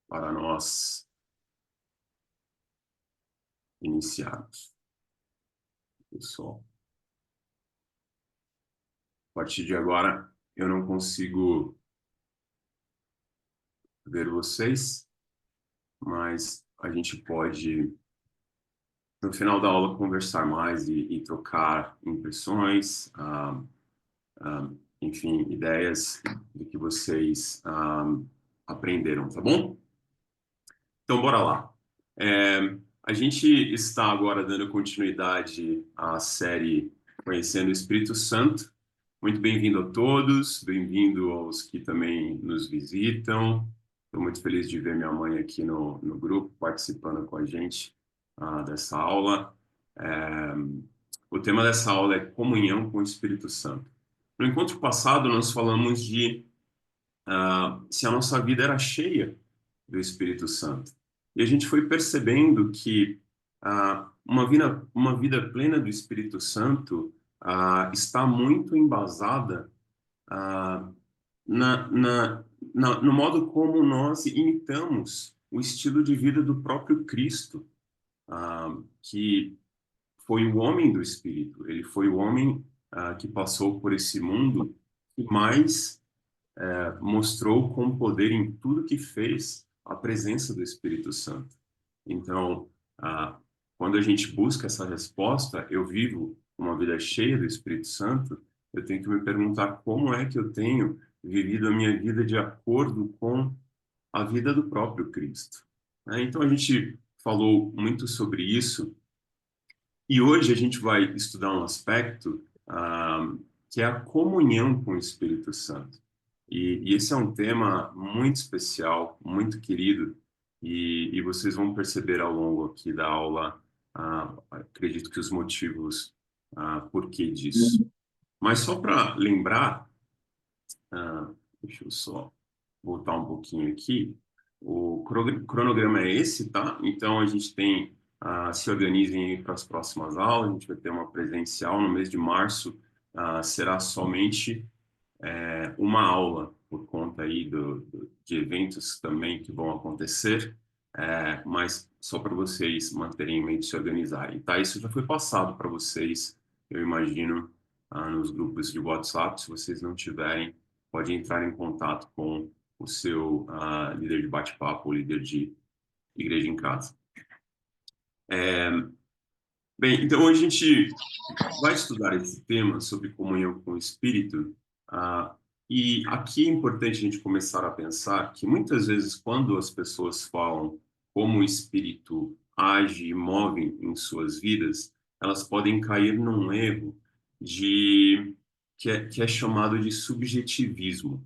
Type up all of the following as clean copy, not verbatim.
para nós iniciarmos. Pessoal, a partir de agora eu não consigo ver vocês, mas a gente pode, no final da aula, conversar mais e trocar impressões, ah, enfim, ideias do que vocês aprenderam, tá bom? Então, bora lá. A gente está agora dando continuidade à série Conhecendo o Espírito Santo. Muito bem-vindo a todos, bem-vindo aos que também nos visitam. Estou muito feliz de ver minha mãe aqui no grupo, participando com a gente dessa aula. É, o tema dessa aula é comunhão com o Espírito Santo. No encontro passado, nós falamos de se a nossa vida era cheia do Espírito Santo. E a gente foi percebendo que uma vida plena do Espírito Santo está muito embasada ah, na, na, no modo como nós imitamos o estilo de vida do próprio Cristo, que foi o homem do Espírito. Ele foi o homem que passou por esse mundo e mais mostrou com poder em tudo que fez a presença do Espírito Santo. Então, ah, quando a gente busca essa resposta, eu vivo uma vida cheia do Espírito Santo, eu tenho que me perguntar como é que eu tenho vivido a minha vida de acordo com a vida do próprio Cristo. Então, a gente falou muito sobre isso e hoje a gente vai estudar um aspecto que é a comunhão com o Espírito Santo. E esse é um tema muito especial, muito querido, e vocês vão perceber ao longo aqui da aula, acredito que os motivos por que disso. Mas só para lembrar, deixa eu só voltar um pouquinho aqui. O cronograma é esse, tá? Então a gente tem, se organizem para as próximas aulas, a gente vai ter uma presencial no mês de março, será somente uma aula por conta aí de eventos também que vão acontecer, mas só para vocês manterem em mente se organizarem, tá? Isso já foi passado para vocês, eu imagino, nos grupos de WhatsApp. Se vocês não tiverem, pode entrar em contato com o seu líder de bate-papo, o líder de igreja em casa. Bem, então hoje a gente vai estudar esse tema sobre comunhão com o Espírito, ah, e aqui é importante a gente começar a pensar que muitas vezes quando as pessoas falam como o Espírito age e move em suas vidas, elas podem cair num erro que é chamado de subjetivismo.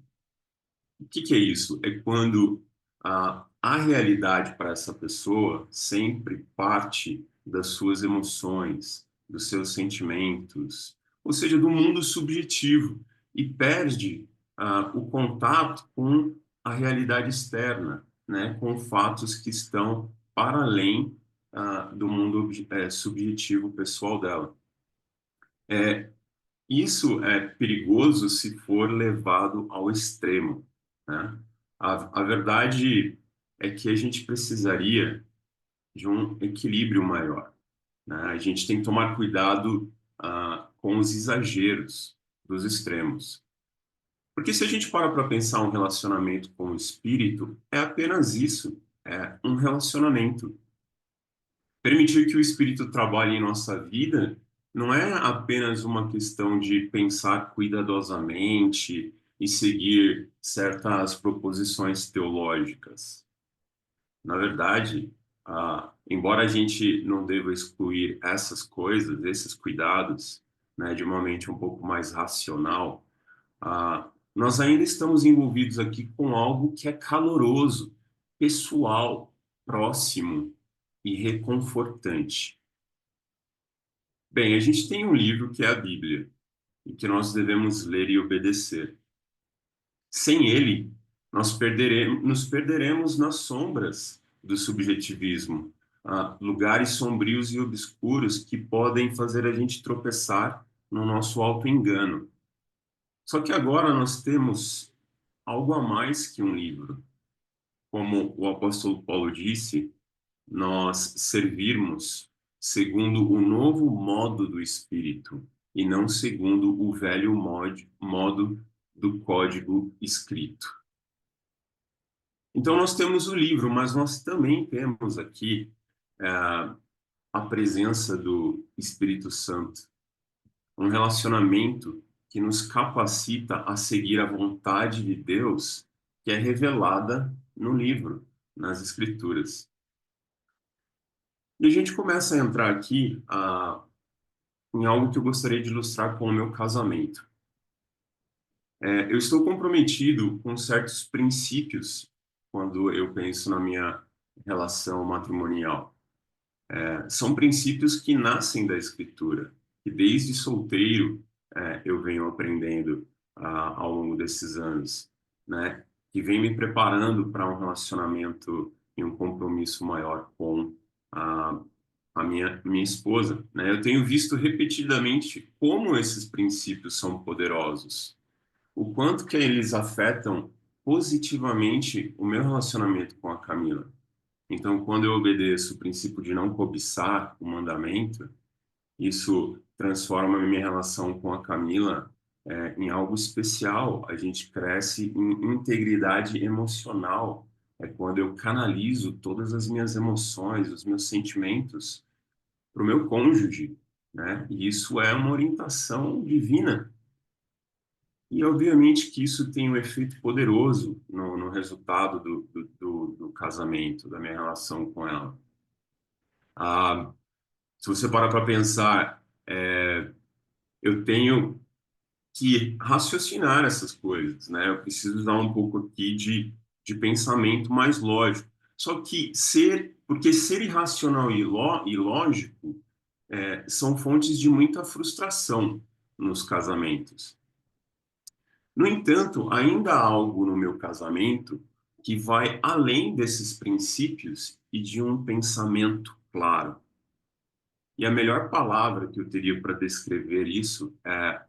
O que é isso? É quando a realidade para essa pessoa sempre parte das suas emoções, dos seus sentimentos, ou seja, do mundo subjetivo, e perde o contato com a realidade externa, né, com fatos que estão para além do mundo subjetivo pessoal dela. Isso é perigoso se for levado ao extremo, né? A verdade é que a gente precisaria de um equilíbrio maior, né? A gente tem que tomar cuidado, com os exageros dos extremos. Porque se a gente para pensar um relacionamento com o espírito, é apenas isso, é um relacionamento. Permitir que o Espírito trabalhe em nossa vida não é apenas uma questão de pensar cuidadosamente e seguir certas proposições teológicas. Na verdade, embora a gente não deva excluir essas coisas, esses cuidados, né, de uma mente um pouco mais racional, nós ainda estamos envolvidos aqui com algo que é caloroso, pessoal, próximo e reconfortante. Bem, a gente tem um livro que é a Bíblia, e que nós devemos ler e obedecer. Sem ele, nos perderemos nas sombras do subjetivismo, lugares sombrios e obscuros que podem fazer a gente tropeçar no nosso auto-engano. Só que agora nós temos algo a mais que um livro. como o apóstolo Paulo disse, nós servirmos segundo o novo modo do Espírito e não segundo o velho modo do código escrito. Então, nós temos o livro, mas nós também temos aqui a presença do Espírito Santo, um relacionamento que nos capacita a seguir a vontade de Deus, que é revelada no livro, nas Escrituras. E a gente começa a entrar aqui em algo que eu gostaria de ilustrar com o meu casamento. Eu estou comprometido com certos princípios quando eu penso na minha relação matrimonial. São princípios que nascem da Escritura, que desde solteiro eu venho aprendendo ao longo desses anos, né? Que vem me preparando para um relacionamento e um compromisso maior com a, a minha esposa, né? Eu tenho visto repetidamente como esses princípios são poderosos, o quanto que eles afetam positivamente o meu relacionamento com a Camila. Então, quando eu obedeço o princípio de não cobiçar o mandamento, isso transforma a minha relação com a Camila em algo especial. A gente cresce em integridade emocional. É quando eu canalizo todas as minhas emoções, os meus sentimentos para o meu cônjuge, né? E isso é uma orientação divina. E, obviamente, que isso tem um efeito poderoso no resultado do casamento, da minha relação com ela. Ah, se você parar para pensar, eu tenho que raciocinar essas coisas, né? Eu preciso dar um pouco aqui de pensamento mais lógico. Só que porque ser irracional e lógico são fontes de muita frustração nos casamentos. No entanto, ainda há algo no meu casamento que vai além desses princípios e de um pensamento claro. E a melhor palavra que eu teria para descrever isso é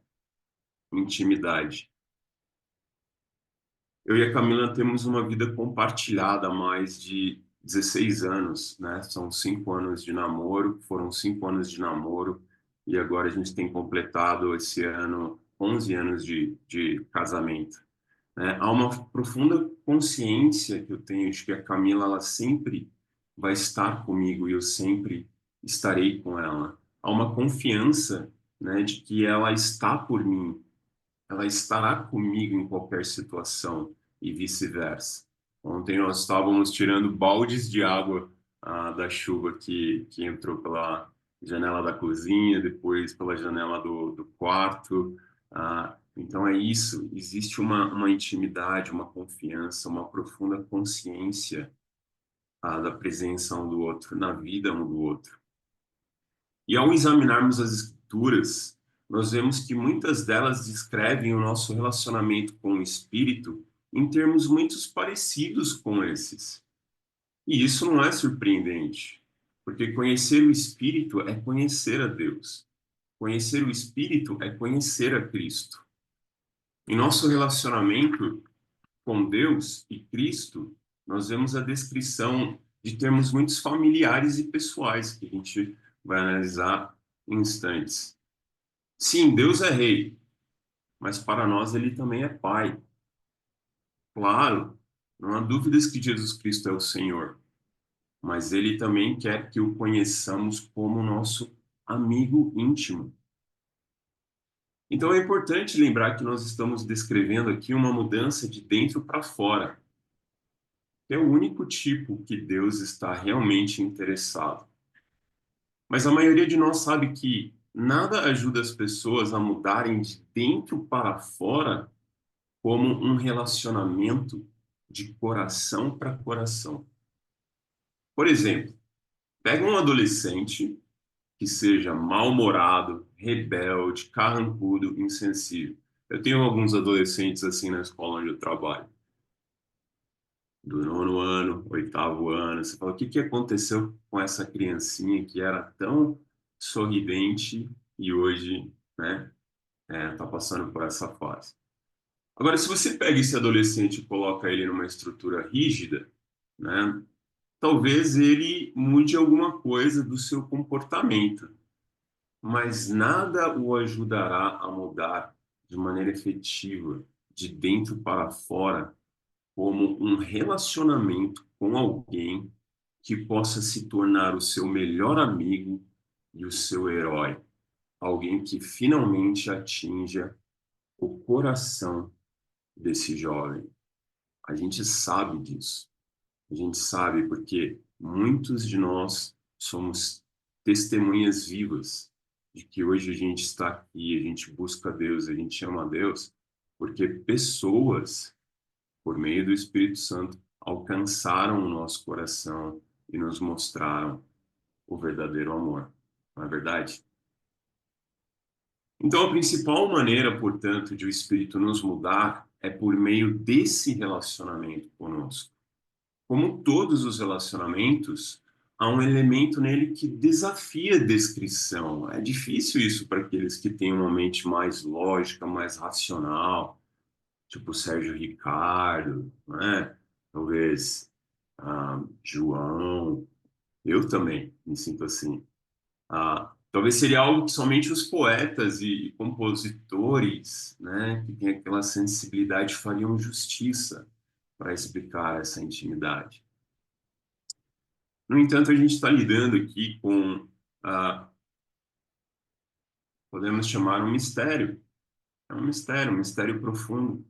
intimidade. Eu e a Camila temos uma vida compartilhada há mais de 16 anos, né? São 5 anos de namoro, foram 5 anos de namoro, e agora a gente tem completado esse ano 11 anos de casamento, né? Há uma profunda consciência que eu tenho de que a Camila ela sempre vai estar comigo e eu sempre estarei com ela. Há uma confiança, né, de que ela está por mim, ela estará comigo em qualquer situação e vice-versa. Ontem nós estávamos tirando baldes de água da chuva que entrou pela janela da cozinha, depois pela janela do quarto. Então é isso, existe uma intimidade, uma confiança, uma profunda consciência da presença um do outro, na vida um do outro. E ao examinarmos as escrituras, nós vemos que muitas delas descrevem o nosso relacionamento com o Espírito em termos muito parecidos com esses. E isso não é surpreendente, porque conhecer o Espírito é conhecer a Deus. Conhecer o Espírito é conhecer a Cristo. Em nosso relacionamento com Deus e Cristo, nós vemos a descrição de termos muitos familiares e pessoais que a gente vai analisar em instantes. Sim, Deus é rei, mas para nós ele também é pai. Claro, não há dúvidas que Jesus Cristo é o Senhor, mas ele também quer que o conheçamos como nosso amigo íntimo. Então é importante lembrar que nós estamos descrevendo aqui uma mudança de dentro para fora, que é o único tipo que Deus está realmente interessado. Mas a maioria de nós sabe que nada ajuda as pessoas a mudarem de dentro para fora como um relacionamento de coração para coração. Por exemplo, pega um adolescente que seja mal-humorado, rebelde, carrancudo, insensível. Eu tenho alguns adolescentes assim na escola onde eu trabalho. Do 9º ano, 8º ano, você fala, o que que aconteceu com essa criancinha que era tão sorridente e hoje, né, tá passando por essa fase? Agora, se você pega esse adolescente e coloca ele numa estrutura rígida, né? Talvez ele mude alguma coisa do seu comportamento, mas nada o ajudará a mudar de maneira efetiva, de dentro para fora, como um relacionamento com alguém que possa se tornar o seu melhor amigo e o seu herói. Alguém que finalmente atinja o coração desse jovem. A gente sabe disso. A gente sabe porque muitos de nós somos testemunhas vivas de que hoje a gente está aqui, a gente busca Deus, a gente ama a Deus, porque pessoas, por meio do Espírito Santo, alcançaram o nosso coração e nos mostraram o verdadeiro amor. Não é verdade? Então, a principal maneira, portanto, de o Espírito nos mudar é por meio desse relacionamento conosco. Como todos os relacionamentos, há um elemento nele que desafia a descrição. É difícil isso para aqueles que têm uma mente mais lógica, mais racional, tipo Sérgio Ricardo, né? Talvez João. Eu também me sinto assim. Talvez seria algo que somente os poetas e compositores, né, que têm aquela sensibilidade, fariam justiça para explicar essa intimidade. No entanto, a gente está lidando aqui com, ah, podemos chamar um mistério. É um mistério profundo.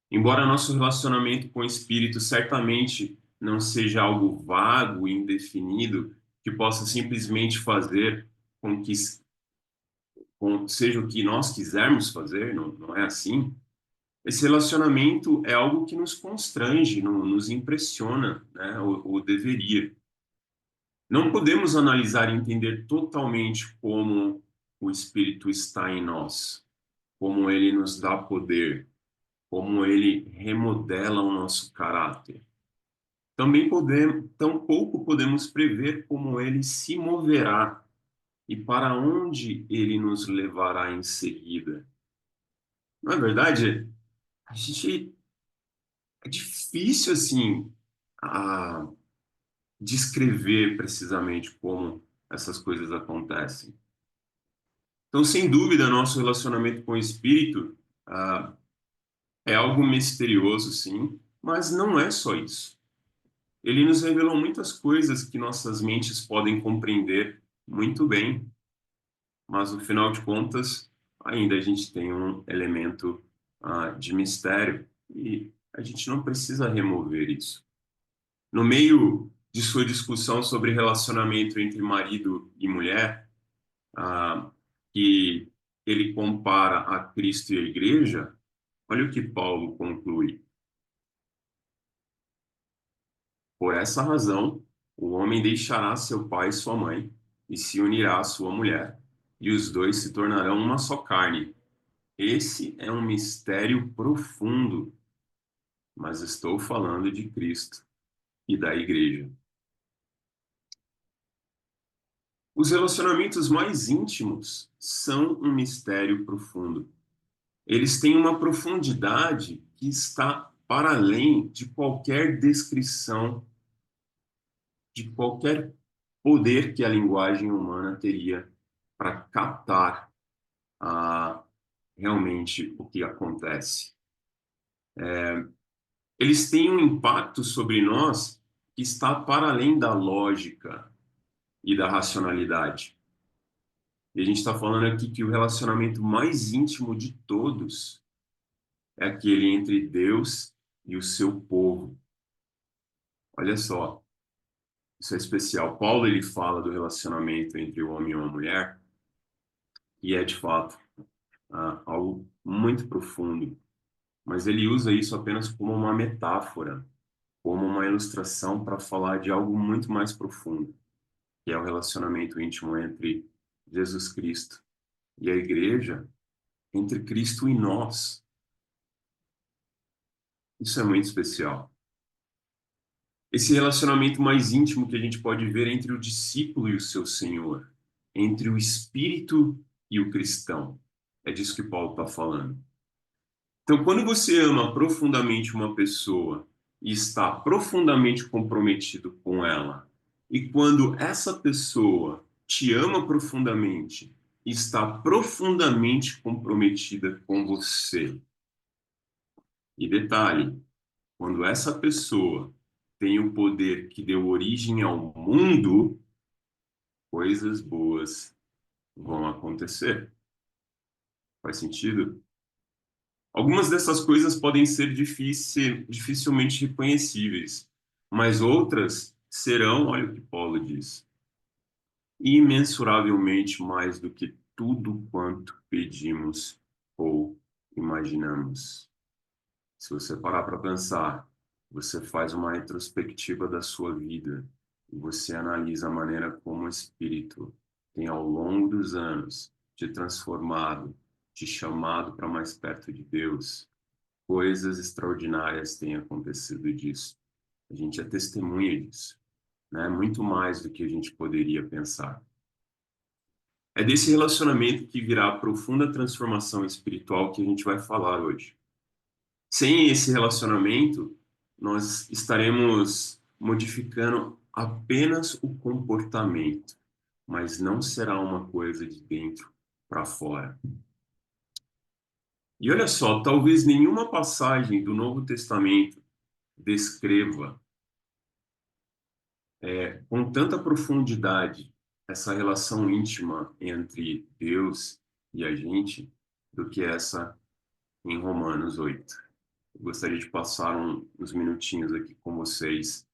Embora nosso relacionamento com o Espírito certamente não seja algo vago e indefinido, que possa simplesmente fazer com que seja o que nós quisermos fazer, não é assim. Esse relacionamento é algo que nos constrange, nos impressiona, né? Ou deveria. Não podemos analisar e entender totalmente como o Espírito está em nós, como ele nos dá poder, como ele remodela o nosso caráter. Tampouco podemos prever como ele se moverá e para onde ele nos levará em seguida. Não é verdade? A gente é difícil assim a descrever precisamente como essas coisas acontecem. Então, sem dúvida, nosso relacionamento com o Espírito ah, é algo misterioso, sim, mas não é só isso. Ele nos revelou muitas coisas que nossas mentes podem compreender muito bem, mas no final de contas, ainda a gente tem um elemento de mistério e a gente não precisa remover isso. No meio de sua discussão sobre relacionamento entre marido e mulher, ah, que ele compara a Cristo e a Igreja, olha o que Paulo conclui. Por essa razão, o homem deixará seu pai e sua mãe e se unirá à sua mulher, e os dois se tornarão uma só carne. Esse é um mistério profundo, mas estou falando de Cristo e da Igreja. Os relacionamentos mais íntimos são um mistério profundo. Eles têm uma profundidade que está para além de qualquer descrição, de qualquer poder que a linguagem humana teria para captar realmente o que acontece. Eles têm um impacto sobre nós que está para além da lógica e da racionalidade. E a gente está falando aqui que o relacionamento mais íntimo de todos é aquele entre Deus e o seu povo. Olha só, isso é especial. Paulo ele fala do relacionamento entre o homem e uma mulher e é de fato algo muito profundo, mas ele usa isso apenas como uma metáfora, como uma ilustração para falar de algo muito mais profundo, que é o relacionamento íntimo entre Jesus Cristo e a igreja, entre Cristo e nós. Isso é muito especial. Esse relacionamento mais íntimo que a gente pode ver entre o discípulo e o seu Senhor, entre o espírito e o cristão. É disso que Paulo está falando. Então, quando você ama profundamente uma pessoa e está profundamente comprometido com ela, e quando essa pessoa te ama profundamente e está profundamente comprometida com você, e detalhe, quando essa pessoa tem o poder que deu origem ao mundo, coisas boas vão acontecer. Faz sentido? Algumas dessas coisas podem ser dificilmente reconhecíveis, mas outras serão, olha o que Paulo diz, imensuravelmente mais do que tudo quanto pedimos ou imaginamos. Se você parar para pensar, você faz uma retrospectiva da sua vida e você analisa a maneira como o Espírito tem, ao longo dos anos, te transformado, te chamado para mais perto de Deus. Coisas extraordinárias têm acontecido disso. A gente é testemunha disso, né? Muito mais do que a gente poderia pensar. É desse relacionamento que virá a profunda transformação espiritual que a gente vai falar hoje. Sem esse relacionamento, nós estaremos modificando apenas o comportamento, mas não será uma coisa de dentro para fora. E olha só, talvez nenhuma passagem do Novo Testamento descreva com tanta profundidade essa relação íntima entre Deus e a gente do que essa em Romanos 8. Eu gostaria de passar uns minutinhos aqui com vocês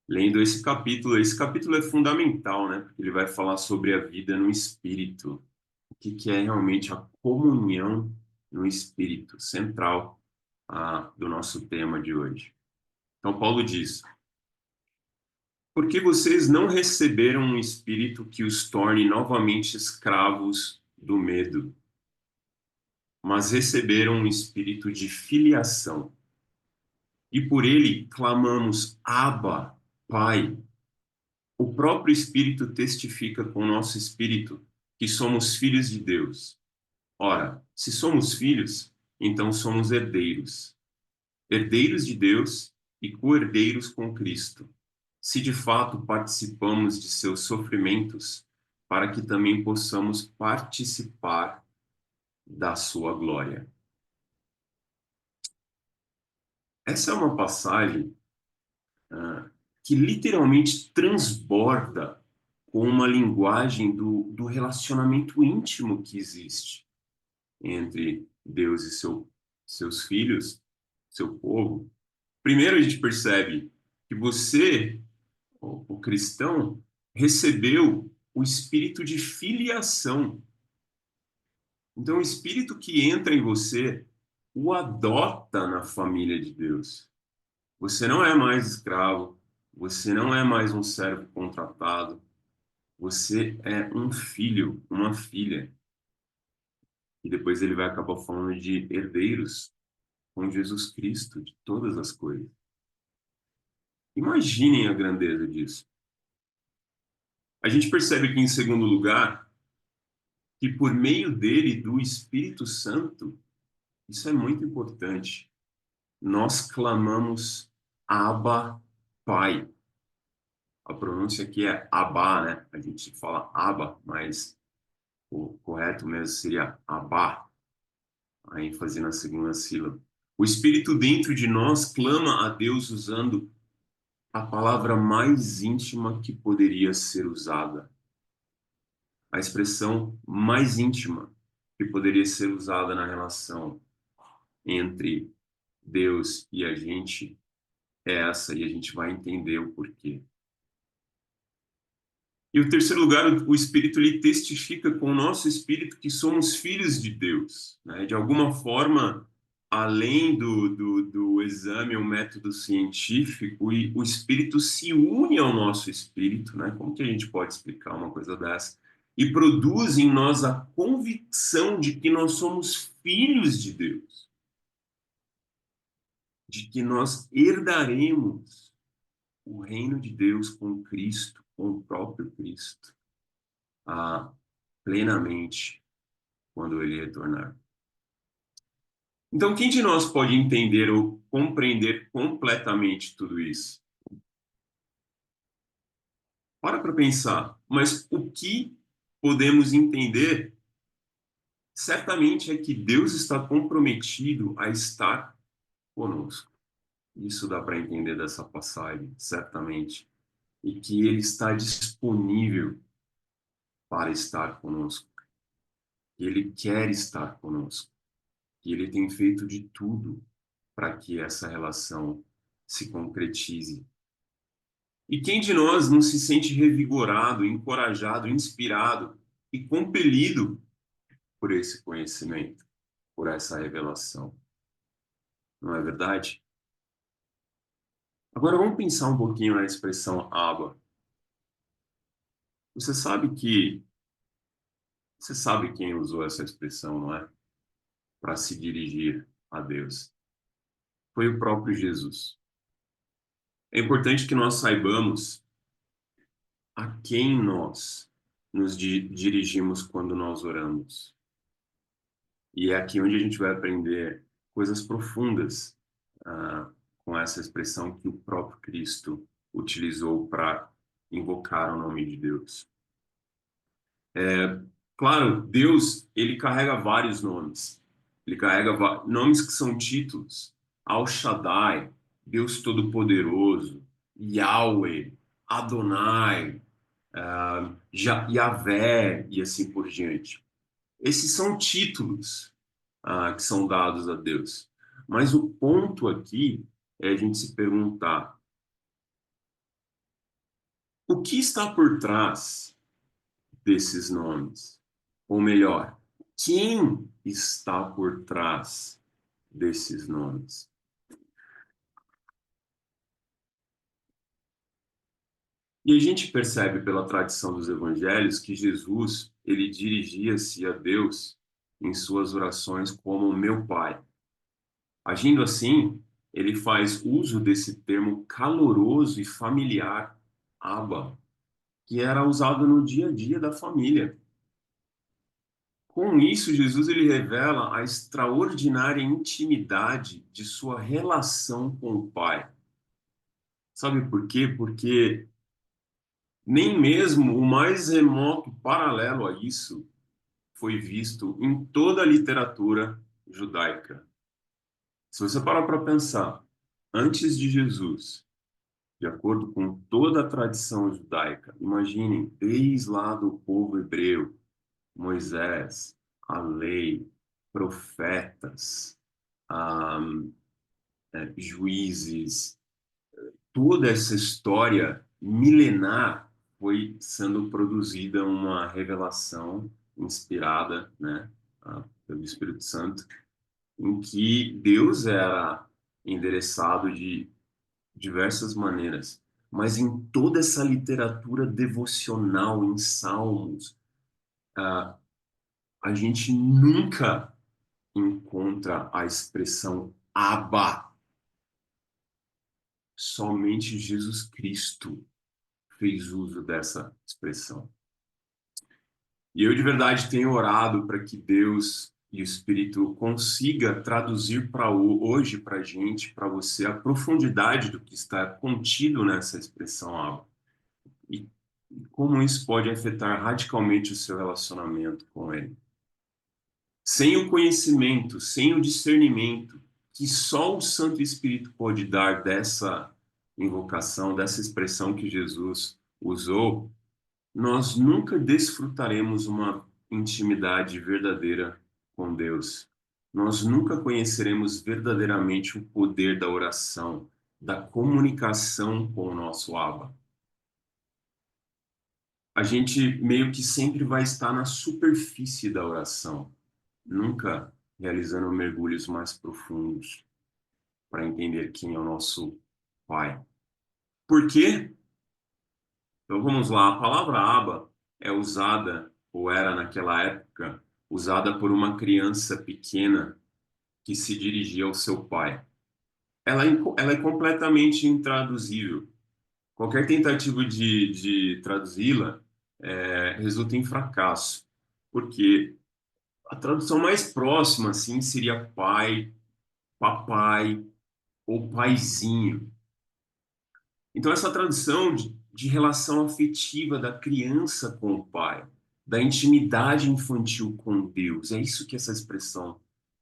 lendo esse capítulo. Esse capítulo é fundamental, né? Porque ele vai falar sobre a vida no Espírito. O que é realmente a comunhão no Espírito, central do nosso tema de hoje. Então, Paulo diz: porque vocês não receberam um espírito que os torne novamente escravos do medo, mas receberam um espírito de filiação. E por ele clamamos: Abba, Pai. O próprio Espírito testifica com o nosso espírito que somos filhos de Deus. Ora, se somos filhos, então somos herdeiros, herdeiros de Deus e co-herdeiros com Cristo, se de fato participamos de seus sofrimentos, para que também possamos participar da sua glória. Essa é uma passagem que literalmente transborda com uma linguagem do relacionamento íntimo que existe entre Deus e seus filhos, seu povo. Primeiro, a gente percebe que você, o cristão, recebeu o espírito de filiação. Então, o espírito que entra em você o adota na família de Deus. Você não é mais escravo, você não é mais um servo contratado, você é um filho, uma filha. E depois ele vai acabar falando de herdeiros com Jesus Cristo, de todas as coisas. Imaginem a grandeza disso. A gente percebe aqui, em segundo lugar, que por meio dele, do Espírito Santo, isso é muito importante, nós clamamos Abba, Pai. A pronúncia aqui é Abba, né? A gente fala Abba, mas o correto mesmo seria Abba, a ênfase na segunda sílaba. O Espírito dentro de nós clama a Deus usando a palavra mais íntima que poderia ser usada, a expressão mais íntima que poderia ser usada na relação entre Deus e a gente é essa, e a gente vai entender o porquê. E o terceiro lugar, o Espírito ele testifica com o nosso espírito que somos filhos de Deus, né? De alguma forma, além do exame, o método científico, e o Espírito se une ao nosso espírito, né? Como que a gente pode explicar uma coisa dessa? E produz em nós a convicção de que nós somos filhos de Deus, de que nós herdaremos o reino de Deus com Cristo, com o próprio Cristo, plenamente quando ele retornar. Então, quem de nós pode entender ou compreender completamente tudo isso? Para pensar, mas o que podemos entender certamente é que Deus está comprometido a estar conosco. Isso dá para entender dessa passagem, certamente. E que Ele está disponível para estar conosco. Que Ele quer estar conosco. Que Ele tem feito de tudo para que essa relação se concretize. E quem de nós não se sente revigorado, encorajado, inspirado e compelido por esse conhecimento, por essa revelação? Não é verdade? Agora vamos pensar um pouquinho na expressão Abba. Você sabe que você sabe quem usou essa expressão, não é? Para se dirigir a Deus. Foi o próprio Jesus. É importante que nós saibamos a quem nós nos dirigimos quando nós oramos. E é aqui onde a gente vai aprender coisas profundas com essa expressão que o próprio Cristo utilizou para invocar o nome de Deus. Claro, Deus, ele carrega vários nomes. Ele carrega nomes que são títulos. Al Shaddai, Deus Todo-Poderoso, Yahweh, Adonai, Yahvé e assim por diante. Esses são títulos que são dados a Deus. Mas o ponto aqui é a gente se perguntar o que está por trás desses nomes? Ou melhor, quem está por trás desses nomes? E a gente percebe pela tradição dos evangelhos que Jesus, ele dirigia-se a Deus em suas orações como meu Pai. Agindo assim, ele faz uso desse termo caloroso e familiar, Abba, que era usado no dia a dia da família. Com isso, Jesus ele revela a extraordinária intimidade de sua relação com o Pai. Sabe por quê? Porque nem mesmo o mais remoto paralelo a isso foi visto em toda a literatura judaica. Se você parar para pensar, antes de Jesus, de acordo com toda a tradição judaica, imaginem, desde lá do povo hebreu, Moisés, a lei, profetas, ah, juízes, toda essa história milenar foi sendo produzida uma revelação inspirada, né, pelo Espírito Santo, em que Deus era endereçado de diversas maneiras, mas em toda essa literatura devocional, em Salmos, a gente nunca encontra a expressão Abba. Somente Jesus Cristo fez uso dessa expressão. E eu de verdade tenho orado para que Deus e o Espírito consiga traduzir para hoje para a gente, para você, a profundidade do que está contido nessa expressão Abba. E como isso pode afetar radicalmente o seu relacionamento com Ele. Sem o conhecimento, sem o discernimento que só o Santo Espírito pode dar dessa invocação, dessa expressão que Jesus usou, nós nunca desfrutaremos uma intimidade verdadeira com Deus. Nós nunca conheceremos verdadeiramente o poder da oração, da comunicação com o nosso Abba. A gente meio que sempre vai estar na superfície da oração, nunca realizando mergulhos mais profundos para entender quem é o nosso Pai. Por quê? Então vamos lá, a palavra Abba é usada, ou era naquela época, usada por uma criança pequena que se dirigia ao seu pai. Ela é completamente intraduzível. Qualquer tentativa de traduzi-la resulta em fracasso, porque a tradução mais próxima, assim, seria pai, papai ou paizinho. Então, essa tradução de relação afetiva da criança com o pai, da intimidade infantil com Deus, é isso que essa expressão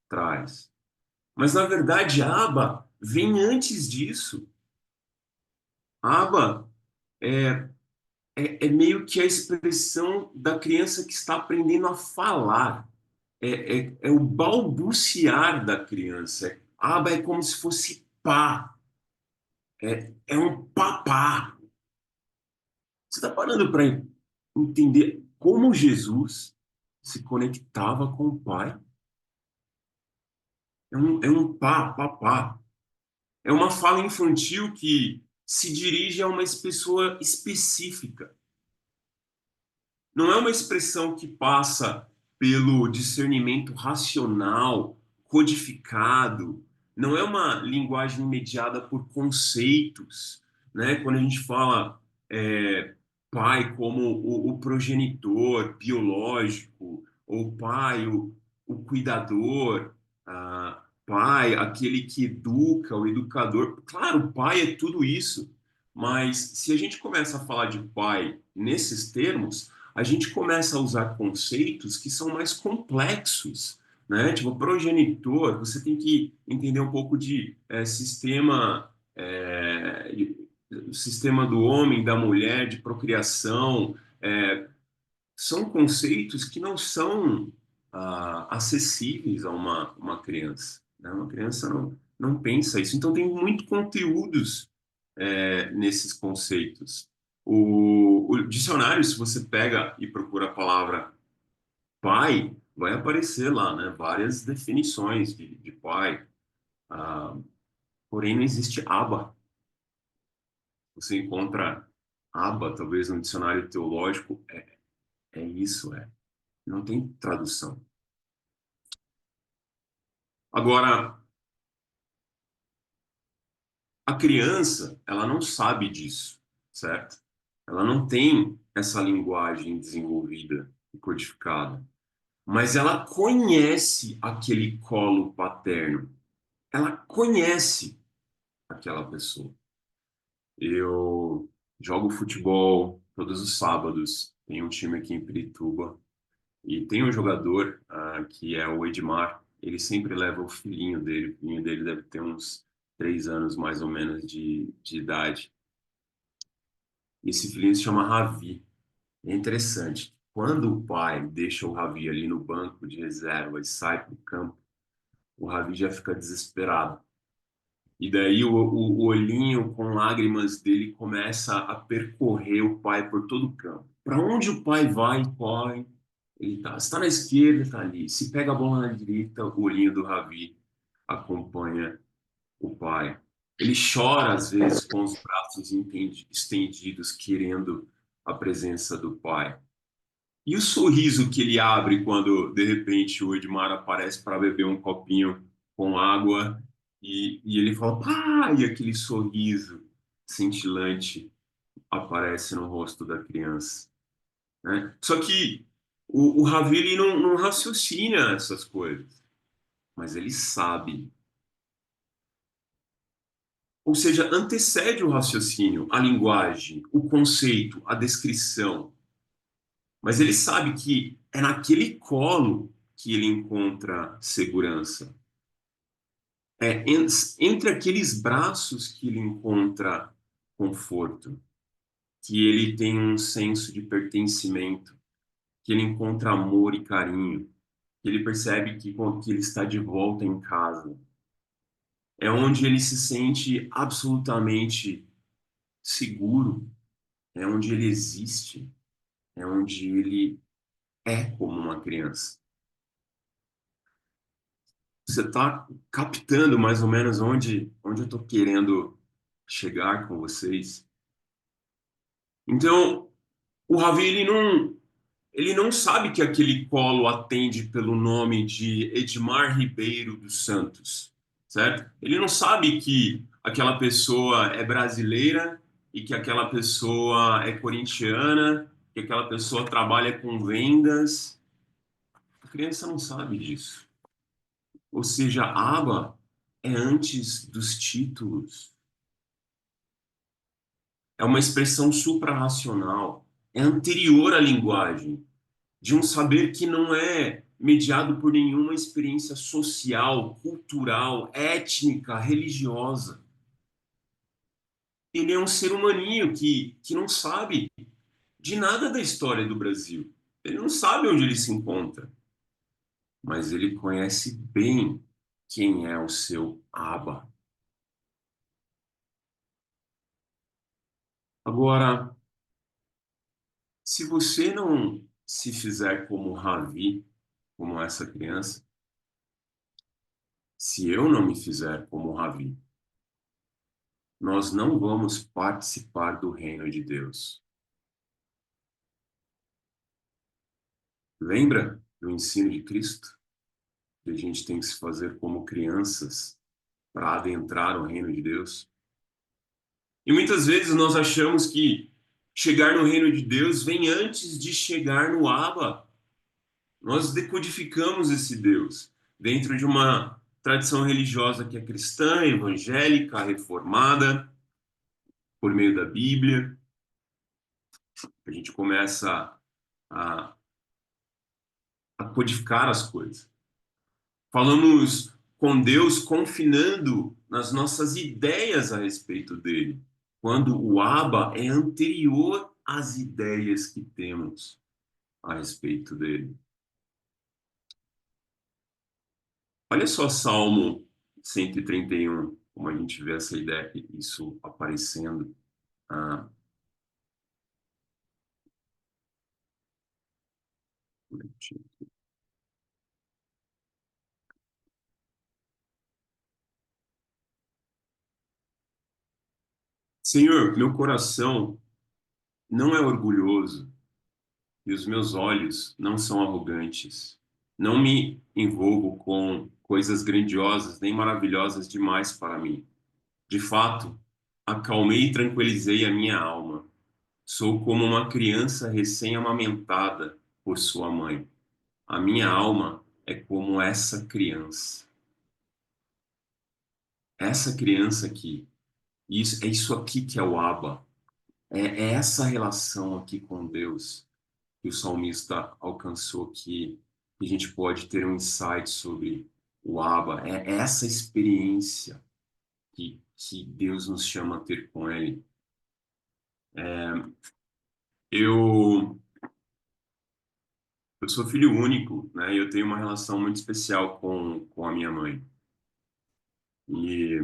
traz. Mas, na verdade, Abba vem antes disso. Abba é, é meio que a expressão da criança que está aprendendo a falar. É o balbuciar da criança. Abba é como se fosse pá. É um papá. Você está parando para entender como Jesus se conectava com o Pai? É um pá, papá. É uma fala infantil que se dirige a uma pessoa específica. Não é uma expressão que passa pelo discernimento racional, codificado, não é uma linguagem mediada por conceitos, né? Quando a gente fala pai como o progenitor biológico, ou pai, o cuidador, pai, aquele que educa, o educador. Claro, pai é tudo isso, mas se a gente começa a falar de pai nesses termos, a gente começa a usar conceitos que são mais complexos, né? Tipo, progenitor, você tem que entender um pouco de sistema do homem, da mulher, de procriação. São conceitos que não são acessíveis a uma criança, né? Uma criança não pensa isso. Então, tem muito conteúdos nesses conceitos. O dicionário, se você pega e procura a palavra pai, vai aparecer lá, né? Várias definições de pai. Ah, porém, não existe aba. Você encontra aba, talvez, no dicionário teológico. É isso, é. Não tem tradução. Agora, a criança, ela não sabe disso, certo? Ela não tem essa linguagem desenvolvida e codificada. Mas ela conhece aquele colo paterno. Ela conhece aquela pessoa. Eu jogo futebol todos os sábados. Tem um time aqui em Pirituba e tem um jogador que é o Edmar. Ele sempre leva o filhinho dele. O filhinho dele deve ter uns 3 anos mais ou menos de idade. E esse filhinho se chama Ravi. É interessante. Quando o pai deixa o Ravi ali no banco de reserva e sai para o campo, o Ravi já fica desesperado. E daí o olhinho com lágrimas dele começa a percorrer o pai por todo o campo. Para onde o pai vai, corre. Ele tá, se está na esquerda, está ali. Se pega a bola na direita, o olhinho do Ravi acompanha o pai. Ele chora, às vezes, com os braços estendidos, querendo a presença do pai. E o sorriso que ele abre quando, de repente, o Edmar aparece para beber um copinho com água e ele fala, pai, e aquele sorriso cintilante aparece no rosto da criança, né? Só que o Ravi ele não raciocina essas coisas, mas ele sabe. Ou seja, antecede o raciocínio, a linguagem, o conceito, a descrição. Mas ele sabe que é naquele colo que ele encontra segurança. Entre aqueles braços que ele encontra conforto, que ele tem um senso de pertencimento, que ele encontra amor e carinho, que ele percebe que ele está de volta em casa. É onde ele se sente absolutamente seguro, é onde ele existe, é onde ele é como uma criança. Você está captando mais ou menos onde eu estou querendo chegar com vocês? Então, o Ravi, ele não sabe que aquele colo atende pelo nome de Edmar Ribeiro dos Santos, certo? Ele não sabe que aquela pessoa é brasileira e que aquela pessoa é corintiana, que aquela pessoa trabalha com vendas. A criança não sabe disso. Ou seja, Abba é antes dos títulos. É uma expressão suprarracional. É anterior à linguagem, de um saber que não é mediado por nenhuma experiência social, cultural, étnica, religiosa. Ele é um ser humaninho que não sabe de nada da história do Brasil. Ele não sabe onde ele se encontra, mas ele conhece bem quem é o seu Abba. Agora, se você não se fizer como Ravi, como essa criança, se eu não me fizer como Ravi, nós não vamos participar do reino de Deus. Lembra do ensino de Cristo? Que a gente tem que se fazer como crianças para adentrar o reino de Deus? E muitas vezes nós achamos que chegar no reino de Deus vem antes de chegar no Abba. Nós decodificamos esse Deus dentro de uma tradição religiosa que é cristã, evangélica, reformada, por meio da Bíblia. A gente começa a, a codificar as coisas. Falamos com Deus confinando nas nossas ideias a respeito dele, quando o Abba é anterior às ideias que temos a respeito dele. Olha só Salmo 131, como a gente vê essa ideia, isso aparecendo. Ah, Senhor, meu coração não é orgulhoso e os meus olhos não são arrogantes. Não me envolvo com coisas grandiosas nem maravilhosas demais para mim. De fato, acalmei e tranquilizei a minha alma. Sou como uma criança recém-amamentada por sua mãe. A minha alma é como essa criança. Essa criança aqui, isso, é isso aqui que é o Abba. É essa relação aqui com Deus que o salmista alcançou, que a gente pode ter um insight sobre o Abba. É essa experiência que Deus nos chama a ter com Ele. Eu, eu sou filho único, né? E eu tenho uma relação muito especial com a minha mãe. E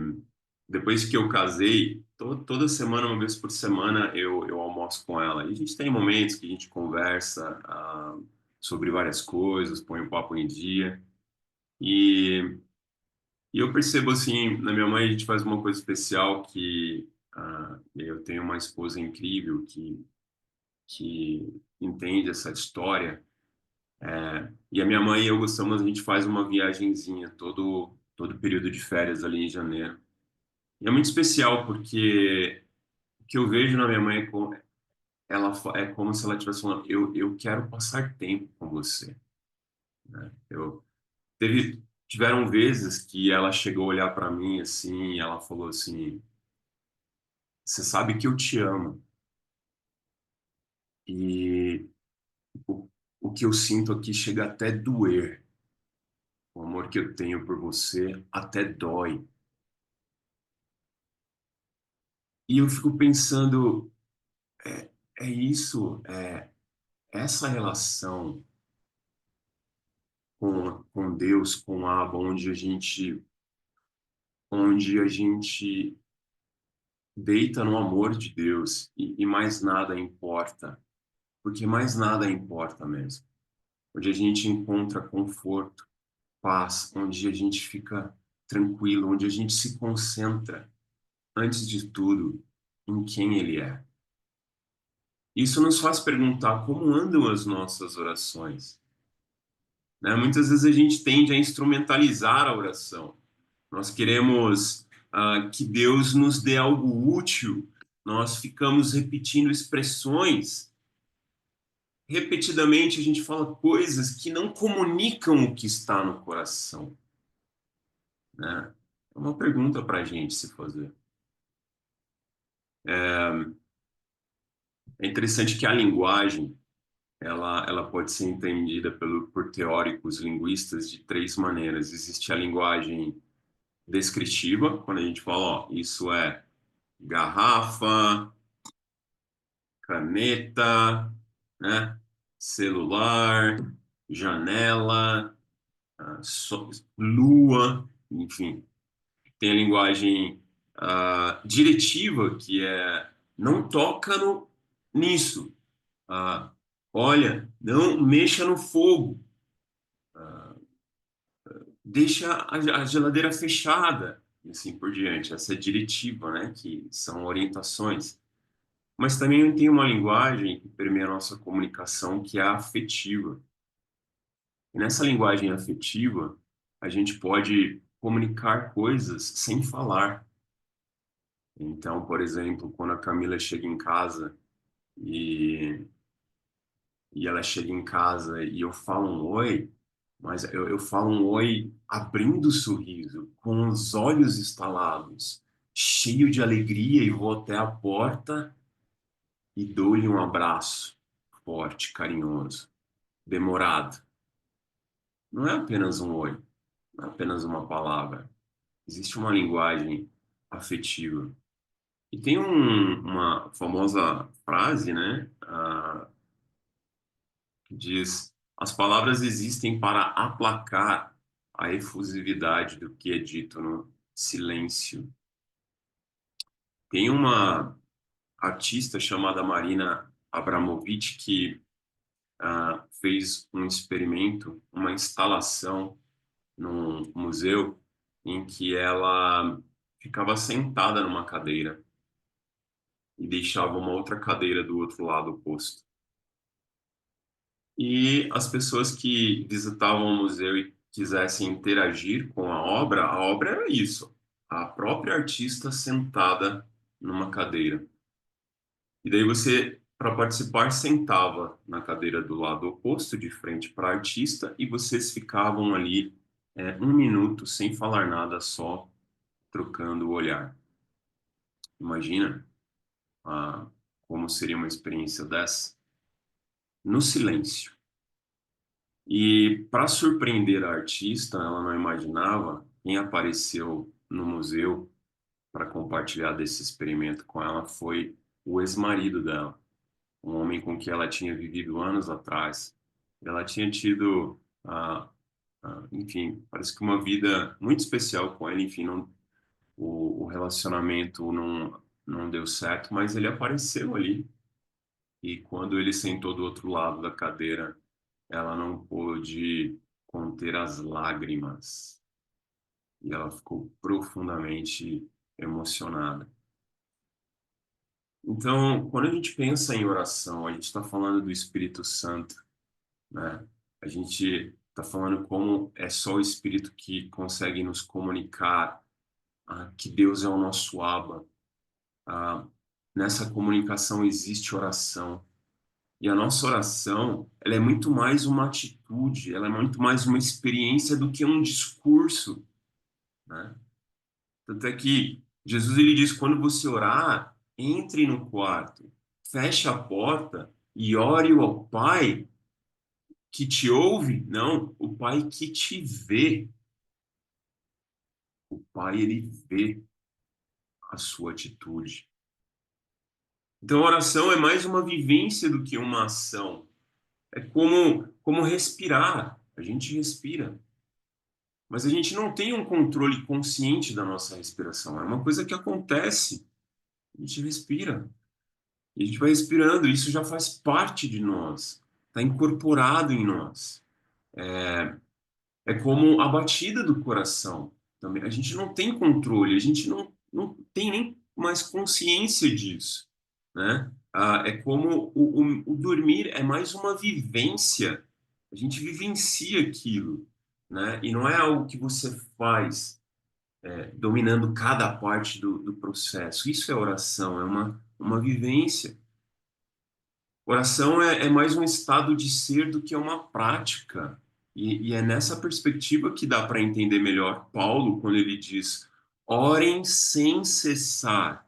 depois que eu casei, toda semana, uma vez por semana, eu almoço com ela. E a gente tem momentos que a gente conversa sobre várias coisas, põe o papo em dia. E, e eu percebo, assim, na minha mãe a gente faz uma coisa especial que eu tenho uma esposa incrível que entende essa história. E a minha mãe e eu gostamos, a gente faz uma viagenzinha todo período de férias ali em janeiro. E é muito especial porque o que eu vejo na minha mãe é como se ela estivesse falando, eu quero passar tempo com você, né? Tiveram vezes que ela chegou a olhar para mim assim, e ela falou assim, você sabe que eu te amo e o, o que eu sinto aqui chega até doer. O amor que eu tenho por você até dói. E eu fico pensando, é, é isso, essa relação com Deus, com o Abba, onde a gente deita no amor de Deus e mais nada importa, porque mais nada importa mesmo. Onde a gente encontra conforto, paz, onde a gente fica tranquilo, onde a gente se concentra, antes de tudo, em quem Ele é. Isso nos faz perguntar como andam as nossas orações, né? Muitas vezes a gente tende a instrumentalizar a oração. Nós queremos que Deus nos dê algo útil, nós ficamos repetindo expressões. Repetidamente a gente fala coisas que não comunicam o que está no coração, né? É uma pergunta para a gente se fazer. É interessante que a linguagem, ela pode ser entendida por teóricos linguistas de três maneiras. Existe a linguagem descritiva, quando a gente fala, ó, isso é garrafa, caneta, né? Celular, janela, lua, enfim. Tem a linguagem diretiva, que é não toca nisso. Ah, olha, não mexa no fogo, deixa a geladeira fechada, e assim por diante. Essa é diretiva, né? Que são orientações. Mas também tem uma linguagem que permeia a nossa comunicação, que é a afetiva. E nessa linguagem afetiva, a gente pode comunicar coisas sem falar. Então, por exemplo, quando a Camila chega em casa e, e ela chega em casa e eu falo um oi, mas eu falo um oi abrindo o sorriso, com os olhos estalados, cheio de alegria e vou até a porta e dou-lhe um abraço forte, carinhoso, demorado. Não é apenas um oi, não é apenas uma palavra. Existe uma linguagem afetiva. E tem uma famosa frase, né, que diz: as palavras existem para aplacar a efusividade do que é dito no silêncio. Tem uma artista chamada Marina Abramovic que fez um experimento, uma instalação num museu em que ela ficava sentada numa cadeira e deixava uma outra cadeira do outro lado oposto. E as pessoas que visitavam o museu e quisessem interagir com a obra era isso, a própria artista sentada numa cadeira. E daí você, para participar, sentava na cadeira do lado oposto, de frente para a artista, e vocês ficavam ali 1 minuto sem falar nada, só trocando o olhar. Imagina como seria uma experiência dessa no silêncio. E para surpreender a artista, ela não imaginava, quem apareceu no museu para compartilhar desse experimento com ela foi o ex-marido dela, um homem com quem ela tinha vivido anos atrás. Ela tinha tido, enfim, parece que uma vida muito especial com ele. Enfim, não, o relacionamento não deu certo, mas ele apareceu ali. E quando ele sentou do outro lado da cadeira, ela não pôde conter as lágrimas e ela ficou profundamente emocionada. Então, quando a gente pensa em oração, a gente está falando do Espírito Santo, né? A gente está falando como é só o Espírito que consegue nos comunicar que Deus é o nosso Abba. Ah, nessa comunicação existe oração. E a nossa oração, ela é muito mais uma atitude, ela é muito mais uma experiência do que um discurso, né? Tanto é que Jesus ele diz: quando você orar, entre no quarto, feche a porta e ore ao Pai que te ouve, não, o Pai que te vê. O Pai ele vê a sua atitude. Então a oração é mais uma vivência do que uma ação. É como respirar. A gente respira. Mas a gente não tem um controle consciente da nossa respiração. É uma coisa que acontece. A gente respira. E a gente vai respirando. E isso já faz parte de nós. Está incorporado em nós. É como a batida do coração. Também. A gente não tem controle. A gente não tem nem mais consciência disso, né? É como o dormir é mais uma vivência. A gente vivencia aquilo, né? E não é algo que você faz dominando cada parte do processo. Isso é oração, é uma vivência. Oração é mais um estado de ser do que uma prática. E é nessa perspectiva que dá para entender melhor Paulo quando ele diz: Orem sem cessar,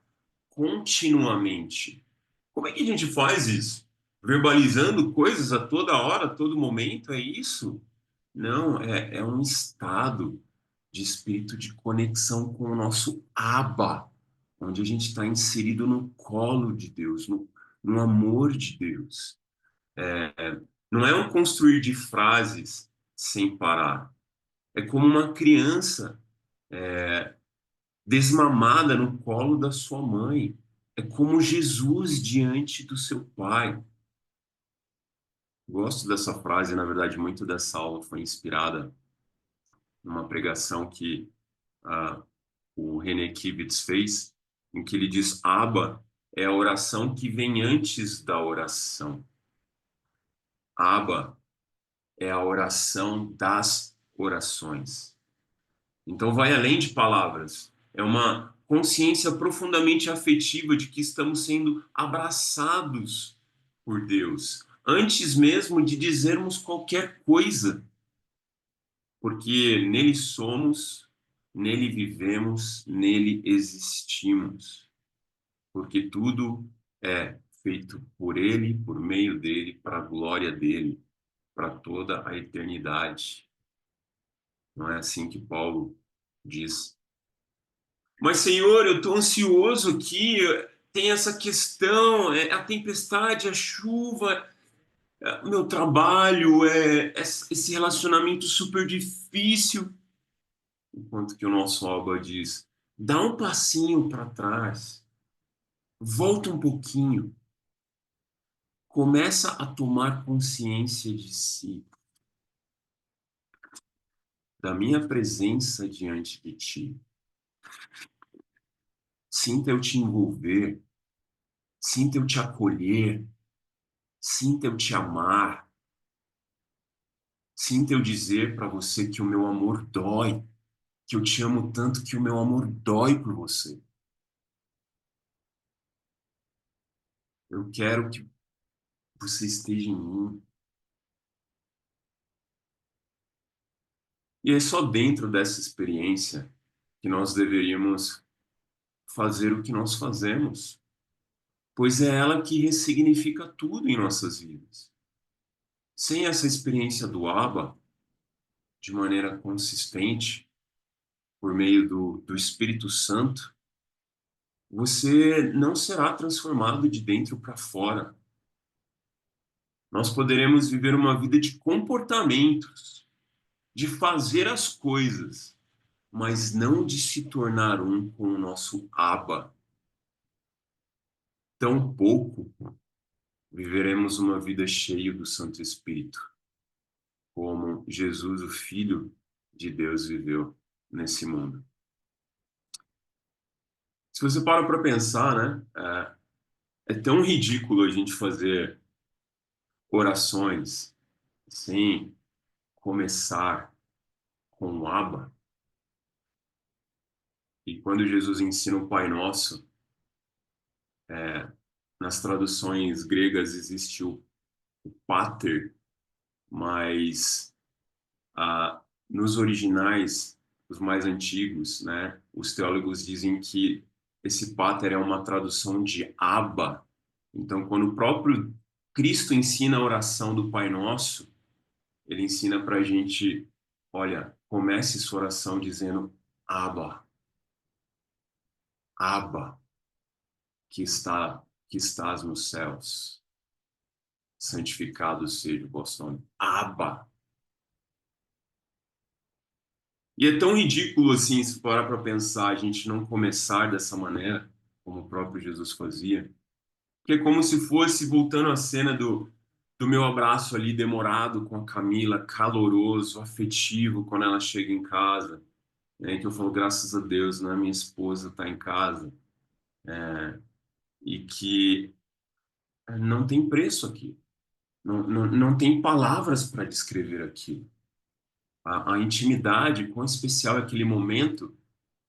continuamente. Como é que a gente faz isso? Verbalizando coisas a toda hora, a todo momento? É isso? Não, é um estado de espírito de conexão com o nosso Abba, onde a gente está inserido no colo de Deus, no amor de Deus. Não é um construir de frases sem parar. É como uma criança desmamada no colo da sua mãe. É como Jesus diante do seu pai. Gosto dessa frase, na verdade, muito dessa aula foi inspirada numa pregação que ah, o René Kivitz fez, em que ele diz: Abba é a oração que vem antes da oração. Abba é a oração das orações. Então, vai além de palavras. É uma consciência profundamente afetiva de que estamos sendo abraçados por Deus, antes mesmo de dizermos qualquer coisa, porque nele somos, nele vivemos, nele existimos, porque tudo é feito por ele, por meio dele, para a glória dele, para toda a eternidade. Não é assim que Paulo diz? Mas, Senhor, eu estou ansioso aqui. Tem essa questão, a tempestade, a chuva, meu trabalho, esse relacionamento super difícil. Enquanto que o nosso Alba diz: dá um passinho para trás, volta um pouquinho, começa a tomar consciência de si, da minha presença diante de ti. Sinta eu te envolver, sinta eu te acolher, sinta eu te amar. Sinta eu dizer para você que o meu amor dói, que eu te amo tanto que o meu amor dói por você. Eu quero que você esteja em mim. E é só dentro dessa experiência que nós deveríamos fazer o que nós fazemos, pois é ela que ressignifica tudo em nossas vidas. Sem essa experiência do Abba, de maneira consistente, por meio do Espírito Santo, você não será transformado de dentro para fora. Nós poderemos viver uma vida de comportamentos, de fazer as coisas, mas não de se tornar um com o nosso Abba. Tampouco viveremos uma vida cheia do Santo Espírito, como Jesus, o Filho de Deus, viveu nesse mundo. Se você para pensar, né, é tão ridículo a gente fazer orações sem começar com o Abba. E quando Jesus ensina o Pai Nosso, nas traduções gregas existe o pater, mas nos originais, os mais antigos, né, os teólogos dizem que esse pater é uma tradução de Abba. Então, quando o próprio Cristo ensina a oração do Pai Nosso, ele ensina para a gente, olha, comece sua oração dizendo Abba, Abba, que estás nos céus, santificado seja o vosso nome. Abba. E é tão ridículo assim, se parar para pensar, a gente não começar dessa maneira, como o próprio Jesus fazia, que é como se fosse, voltando à cena do meu abraço ali demorado com a Camila, caloroso, afetivo, quando ela chega em casa, né, que eu falo, graças a Deus, né, minha esposa está em casa, e que não tem preço aqui, não tem palavras para descrever aquilo. A intimidade, quão especial é aquele momento.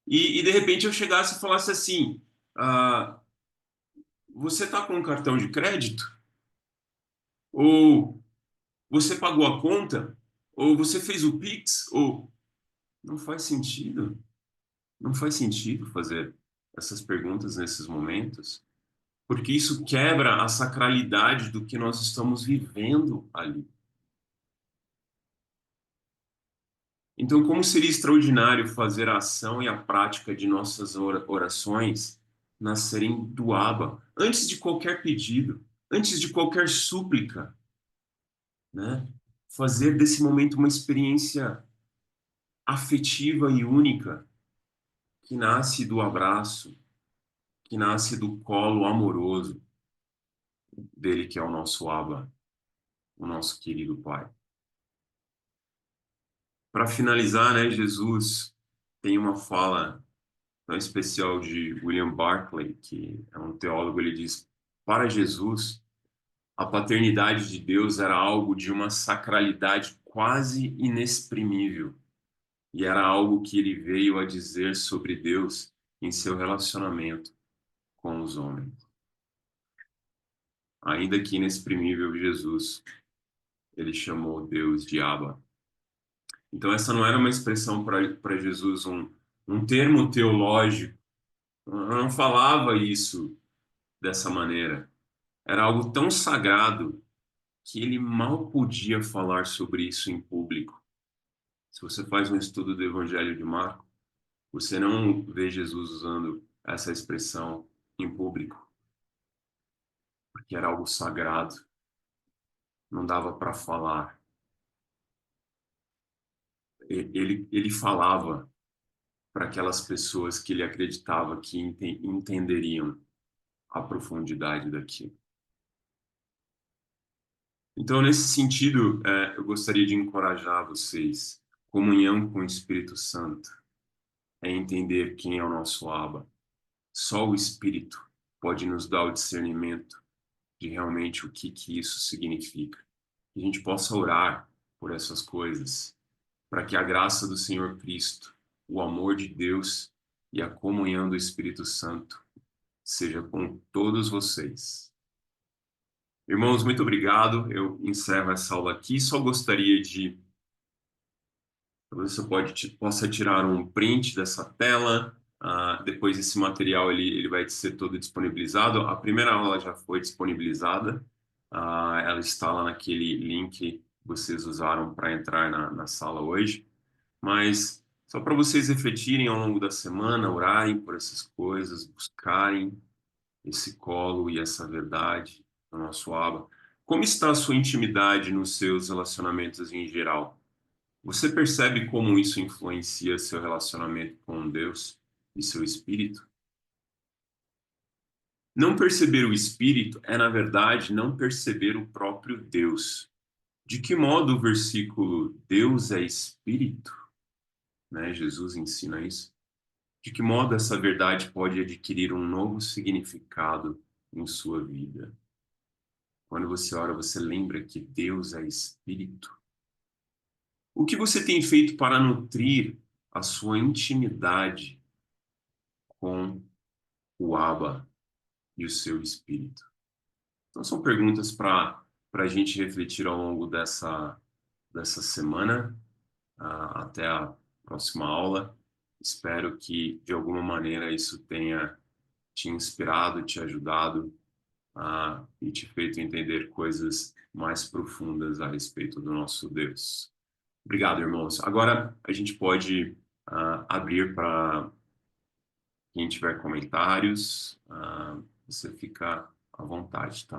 E de repente eu chegasse e falasse assim: ah, você está com um cartão de crédito? Ou você pagou a conta? Ou você fez o Pix? Ou não faz sentido. Não faz sentido fazer essas perguntas nesses momentos, porque isso quebra a sacralidade do que nós estamos vivendo ali. Então, como seria extraordinário fazer a ação e a prática de nossas orações nascerem do Abba, antes de qualquer pedido, antes de qualquer súplica, né? Fazer desse momento uma experiência afetiva e única, que nasce do abraço, que nasce do colo amoroso dele, que é o nosso Abba, o nosso querido Pai. Para finalizar, né, Jesus tem uma fala tão especial de William Barclay, que é um teólogo. Ele diz: para Jesus, a paternidade de Deus era algo de uma sacralidade quase inexprimível, e era algo que ele veio a dizer sobre Deus em seu relacionamento com os homens. Ainda que inexprimível, Jesus, ele chamou Deus de Abba. Então, essa não era uma expressão para Jesus, um termo teológico. Não falava isso dessa maneira. Era algo tão sagrado que ele mal podia falar sobre isso em público. Se você faz um estudo do Evangelho de Marcos, você não vê Jesus usando essa expressão em público, porque era algo sagrado, não dava para falar. Ele falava para aquelas pessoas que ele acreditava que entenderiam a profundidade daquilo. Então, nesse sentido, eu gostaria de encorajar vocês. Comunhão com o Espírito Santo é entender quem é o nosso Abba. Só o Espírito pode nos dar o discernimento de realmente o que isso significa. Que a gente possa orar por essas coisas, para que a graça do Senhor Cristo, o amor de Deus e a comunhão do Espírito Santo seja com todos vocês. Irmãos, muito obrigado. Eu encerro essa aula aqui. Só gostaria de talvez você possa tirar um print dessa tela. Depois esse material ele vai ser todo disponibilizado. A primeira aula já foi disponibilizada. Ela está lá naquele link que vocês usaram para entrar na sala hoje. Mas só para vocês refletirem ao longo da semana, orarem por essas coisas, buscarem esse colo e essa verdade no nosso Abba. Como está a sua intimidade nos seus relacionamentos em geral? Você percebe como isso influencia seu relacionamento com Deus e seu espírito? Não perceber o espírito é, na verdade, não perceber o próprio Deus. De que modo o versículo Deus é espírito, né? Jesus ensina isso. De que modo essa verdade pode adquirir um novo significado em sua vida? Quando você ora, você lembra que Deus é espírito. O que você tem feito para nutrir a sua intimidade com o Abba e o seu espírito? Então, são perguntas para a gente refletir ao longo dessa semana, até a próxima aula. Espero que, de alguma maneira, isso tenha te inspirado, te ajudado, e te feito entender coisas mais profundas a respeito do nosso Deus. Obrigado, irmãos. Agora a gente pode abrir para quem tiver comentários. Você fica à vontade, tá?